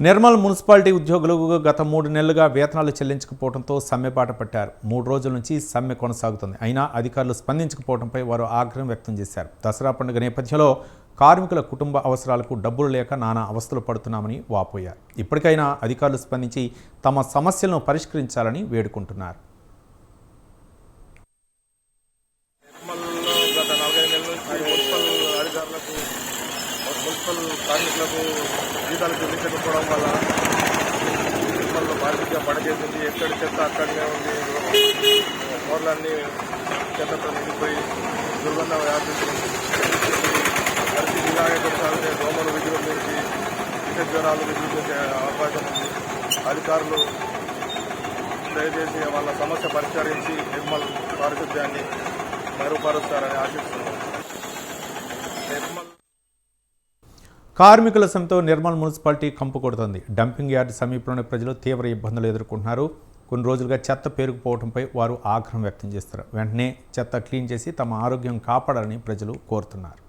Nirmal municipality ఉద్యోగులకు గత 3 నెలలుగా వేతనాలు చెల్లించకపోవడంతో సమ్మెబాట పట్టారు. 3 రోజుల నుంచి సమ్మె కొనసాగుతుంది. అయినా అధికారులు స్పందించకపోవడంపై వారు ఆగ్రహం వ్యక్తం చేశారు. దసరా పండుగ నేపథ్యంలో కార్మికుల కుటుంబ అవసరాలకు డబ్బులు లేక నానా అవస్థలు పడుతున్నామని వాపోయారు. ఇప్పటికైనా అధికారులు స్పందించి తమ సమస్యలను పరిష్కరించాలని వేడుకుంటున్నారు. మున్సిపల్ కార్మికులకు జీతాలు చెల్లించకపోవడం వల్ల మున్సిపల్లో భారీగా పడకేసింది. ఎక్కడి చెత్త అక్కడనే ఉంది. రోడ్లన్నీ చెత్తతో నిండిపోయి దుర్గంధం వ్యాపిస్తుంది. పరిస్థితి ఇలాగే కొనసాగితే దోమలు విజృంభించి విష జ్వరాలు విజృంభించే అవకాశం ఉంది. అధికారులు దయచేసి వాళ్ళ సమస్య పరిష్కరించి నిర్మల్ పారిశుద్ధ్యాన్ని మెరుగుపరుస్తారని ఆశిస్తున్నాం. కార్మికుల సమ్మెతో నిర్మల్ మున్సిపాలిటీ కంపు కొడుతోంది. డంపింగ్ యార్డ్ సమీపంలోని ప్రజలు తీవ్ర ఇబ్బందులు ఎదుర్కొంటున్నారు. కొన్ని రోజులుగా చెత్త పేరుకుపోవడంపై వారు ఆగ్రహం వ్యక్తం చేస్తారు. వెంటనే చెత్త క్లీన్ చేసి తమ ఆరోగ్యం కాపాడాలని ప్రజలు కోరుతున్నారు.